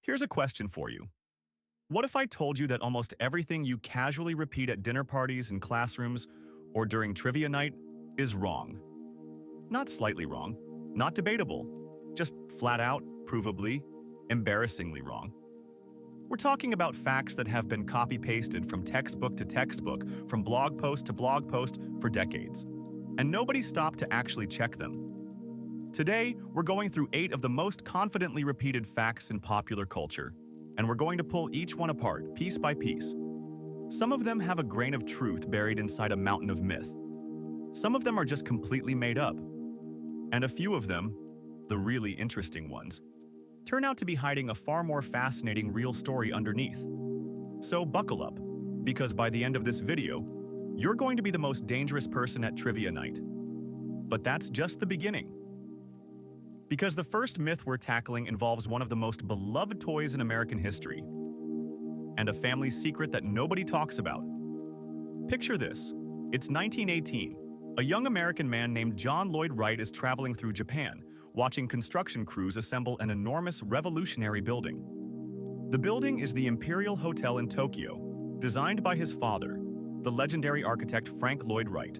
Here's a question for you. What if I told you that almost everything you casually repeat at dinner parties and classrooms or during trivia night is wrong? Not slightly wrong, not debatable, just flat out, provably, embarrassingly wrong. We're talking about facts that have been copy-pasted from textbook to textbook, from blog post to blog post for decades, and nobody stopped to actually check them. Today, we're going through 8 of the most confidently repeated facts in popular culture, and we're going to pull each one apart, piece by piece. Some of them have a grain of truth buried inside a mountain of myth. Some of them are just completely made up. And a few of them, the really interesting ones, turn out to be hiding a far more fascinating real story underneath. So buckle up, because by the end of this video, you're going to be the most dangerous person at trivia night. But that's just the beginning. Because the first myth we're tackling involves one of the most beloved toys in American history, and a family secret that nobody talks about. Picture this. It's 1918. A young American man named John Lloyd Wright is traveling through Japan, watching construction crews assemble an enormous revolutionary building. The building is the Imperial Hotel in Tokyo, designed by his father, the legendary architect Frank Lloyd Wright.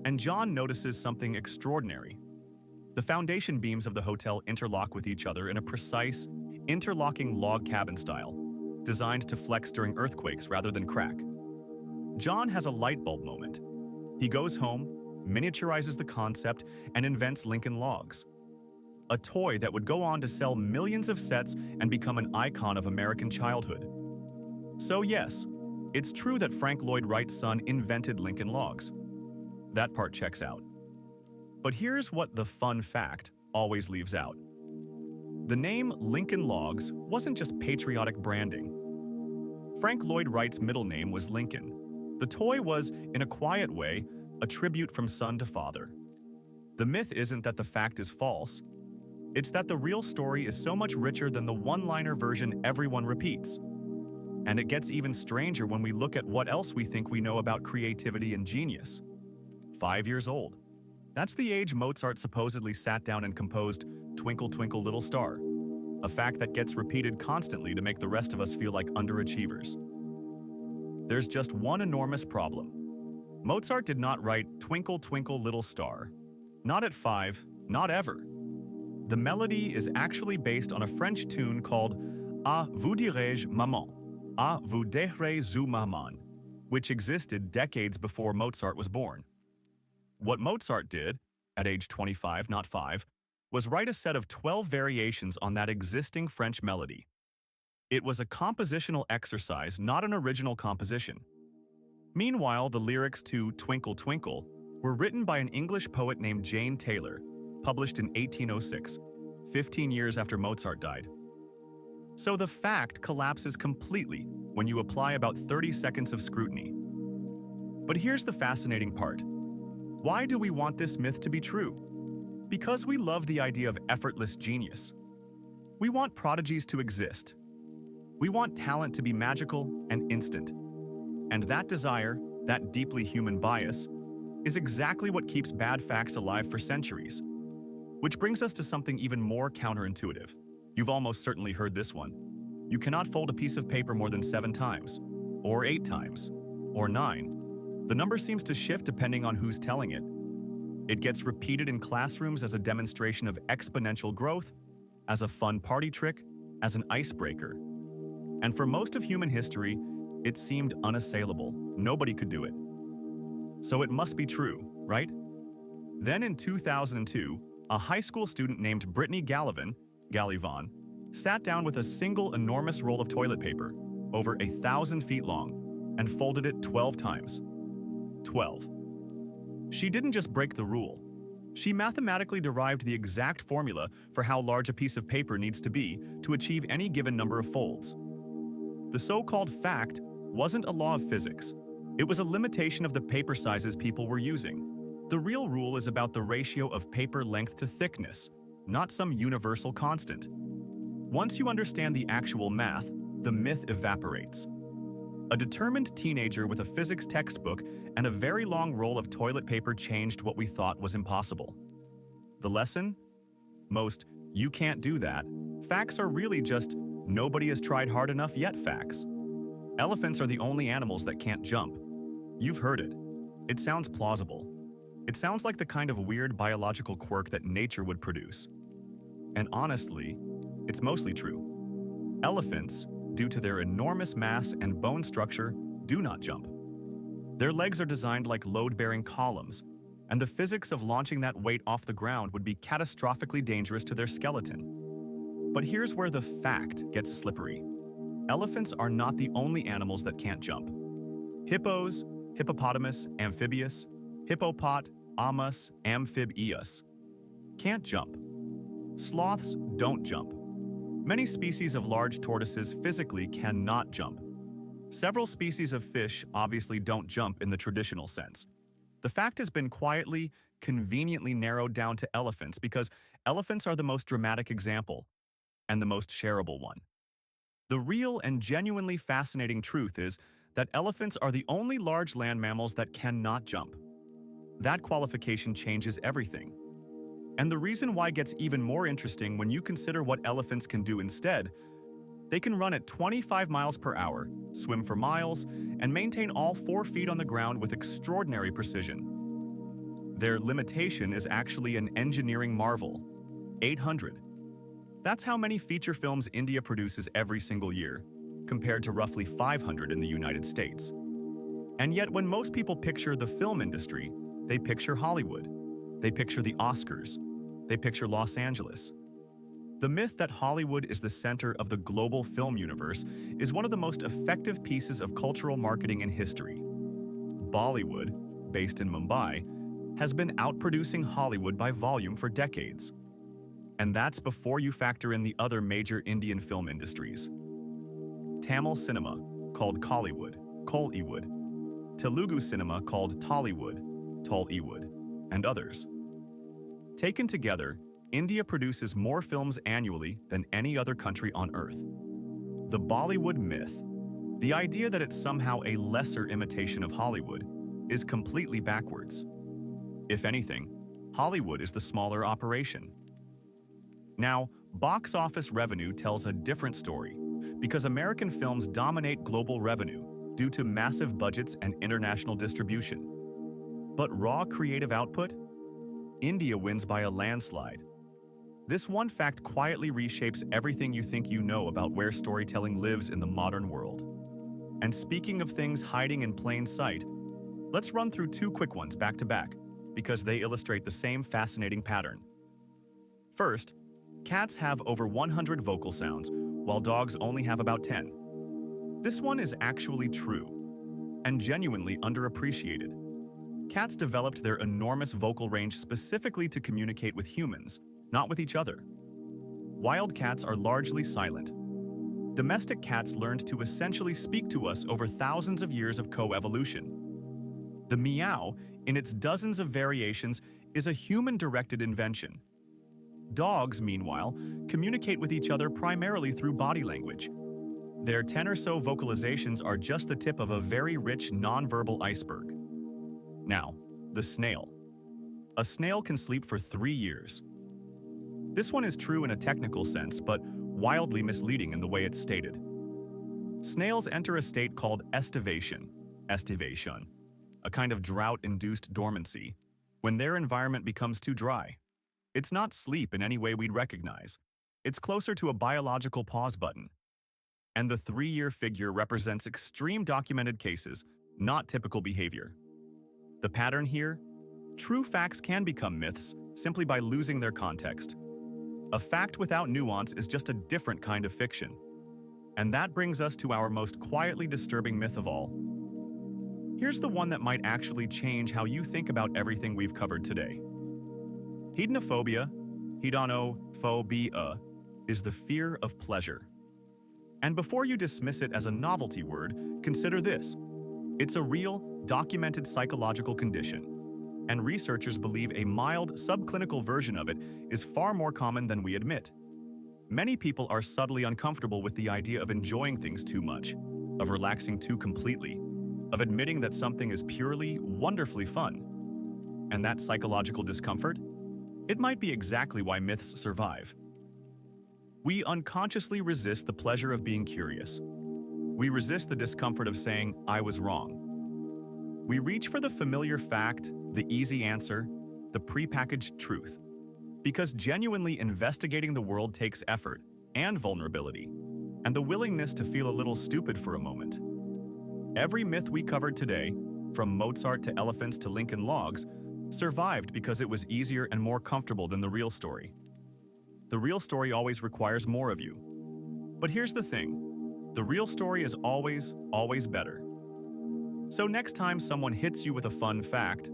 And John notices something extraordinary. The foundation beams of the hotel interlock with each other in a precise, interlocking log cabin style, designed to flex during earthquakes rather than crack. John has a light bulb moment. He goes home, miniaturizes the concept, and invents Lincoln Logs, a toy that would go on to sell millions of sets and become an icon of American childhood. So yes, it's true that Frank Lloyd Wright's son invented Lincoln Logs. That part checks out. But here's what the fun fact always leaves out. The name Lincoln Logs wasn't just patriotic branding. Frank Lloyd Wright's middle name was Lincoln. The toy was, in a quiet way, a tribute from son to father. The myth isn't that the fact is false. It's that the real story is so much richer than the one-liner version everyone repeats. And it gets even stranger when we look at what else we think we know about creativity and genius. 5 years old. That's the age Mozart supposedly sat down and composed Twinkle Twinkle Little Star, a fact that gets repeated constantly to make the rest of us feel like underachievers. There's just one enormous problem. Mozart did not write Twinkle Twinkle Little Star. Not at 5, not ever. The melody is actually based on a French tune called À vous dirai-je maman, À vous dirai-je maman, which existed decades before Mozart was born. What Mozart did, at age 25, not 5, was write a set of 12 variations on that existing French melody. It was a compositional exercise, not an original composition. Meanwhile, the lyrics to Twinkle Twinkle were written by an English poet named Jane Taylor, published in 1806, 15 years after Mozart died. So the fact collapses completely when you apply about 30 seconds of scrutiny. But here's the fascinating part. Why do we want this myth to be true? Because we love the idea of effortless genius. We want prodigies to exist. We want talent to be magical and instant. And that desire, that deeply human bias, is exactly what keeps bad facts alive for centuries. Which brings us to something even more counterintuitive. You've almost certainly heard this one. You cannot fold a piece of paper more than 7 times, or 8 times, or 9. The number seems to shift depending on who's telling it. It gets repeated in classrooms as a demonstration of exponential growth, as a fun party trick, as an icebreaker. And for most of human history, it seemed unassailable. Nobody could do it. So it must be true, right? Then in 2002, a high school student named Brittany Gallivan sat down with a single enormous roll of toilet paper, over 1,000 feet long, and folded it 12 times. 12. She didn't just break the rule. She mathematically derived the exact formula for how large a piece of paper needs to be to achieve any given number of folds. The so-called fact wasn't a law of physics. It was a limitation of the paper sizes people were using. The real rule is about the ratio of paper length to thickness, not some universal constant. Once you understand the actual math, the myth evaporates. A determined teenager with a physics textbook and a very long roll of toilet paper changed what we thought was impossible. The lesson? Most "you can't do that" facts are really just Nobody has tried hard enough yet facts. Elephants are the only animals that can't jump. You've heard it. It sounds plausible. It sounds like the kind of weird biological quirk that nature would produce. And honestly, it's mostly true. Elephants, due to their enormous mass and bone structure, do not jump. Their legs are designed like load-bearing columns, and the physics of launching that weight off the ground would be catastrophically dangerous to their skeleton. But here's where the fact gets slippery. Elephants are not the only animals that can't jump. Hippos, hippopotamus, amphibious, hippopot, amus, amphibious, can't jump. Sloths don't jump. Many species of large tortoises physically cannot jump. Several species of fish obviously don't jump in the traditional sense. The fact has been quietly, conveniently narrowed down to elephants because elephants are the most dramatic example and the most shareable one. The real and genuinely fascinating truth is that elephants are the only large land mammals that cannot jump. That qualification changes everything. And the reason why gets even more interesting when you consider what elephants can do instead. They can run at 25 miles per hour, swim for miles, and maintain all 4 feet on the ground with extraordinary precision. Their limitation is actually an engineering marvel: 800. That's how many feature films India produces every single year, compared to roughly 500 in the United States. And yet when most people picture the film industry, they picture Hollywood. They picture the Oscars. They picture Los Angeles. The myth that Hollywood is the center of the global film universe is one of the most effective pieces of cultural marketing in history. Bollywood, based in Mumbai, has been outproducing Hollywood by volume for decades. And that's before you factor in the other major Indian film industries. Tamil cinema, called Kollywood, Kollywood, Telugu cinema called Tollywood, Tollywood, and others. Taken together, India produces more films annually than any other country on Earth. The Bollywood myth, the idea that it's somehow a lesser imitation of Hollywood, is completely backwards. If anything, Hollywood is the smaller operation. Now, box office revenue tells a different story, because American films dominate global revenue due to massive budgets and international distribution. But raw creative output? India wins by a landslide. This one fact quietly reshapes everything you think you know about where storytelling lives in the modern world. And speaking of things hiding in plain sight, let's run through 2 quick ones back to back, because they illustrate the same fascinating pattern. First, cats have over 100 vocal sounds, while dogs only have about 10. This one is actually true, and genuinely underappreciated. Cats developed their enormous vocal range specifically to communicate with humans, not with each other. Wild cats are largely silent. Domestic cats learned to essentially speak to us over thousands of years of coevolution. The meow, in its dozens of variations, is a human-directed invention. Dogs, meanwhile, communicate with each other primarily through body language. Their 10 or so vocalizations are just the tip of a very rich nonverbal iceberg. Now, the snail. A snail can sleep for 3 years. This one is true in a technical sense, but wildly misleading in the way it's stated. Snails enter a state called estivation, a kind of drought-induced dormancy, when their environment becomes too dry. It's not sleep in any way we'd recognize. It's closer to a biological pause button. And the 3-year figure represents extreme documented cases, not typical behavior. The pattern here? True facts can become myths simply by losing their context. A fact without nuance is just a different kind of fiction. And that brings us to our most quietly disturbing myth of all. Here's the one that might actually change how you think about everything we've covered today. Hedonophobia, hedonophobia, is the fear of pleasure. And before you dismiss it as a novelty word, consider this. It's a real, documented psychological condition, and researchers believe a mild, subclinical version of it is far more common than we admit. Many people are subtly uncomfortable with the idea of enjoying things too much, of relaxing too completely, of admitting that something is purely, wonderfully fun. And that psychological discomfort? It might be exactly why myths survive. We unconsciously resist the pleasure of being curious. We resist the discomfort of saying, I was wrong. We reach for the familiar fact, the easy answer, the prepackaged truth. Because genuinely investigating the world takes effort and vulnerability, and the willingness to feel a little stupid for a moment. Every myth we covered today, from Mozart to elephants to Lincoln Logs, survived because it was easier and more comfortable than the real story. The real story always requires more of you. But here's the thing, the real story is always, always better. So next time someone hits you with a fun fact,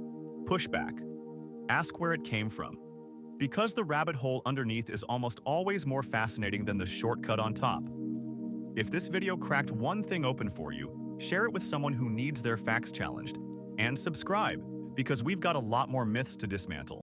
push back. Ask where it came from. Because the rabbit hole underneath is almost always more fascinating than the shortcut on top. If this video cracked one thing open for you, share it with someone who needs their facts challenged. And subscribe, because we've got a lot more myths to dismantle.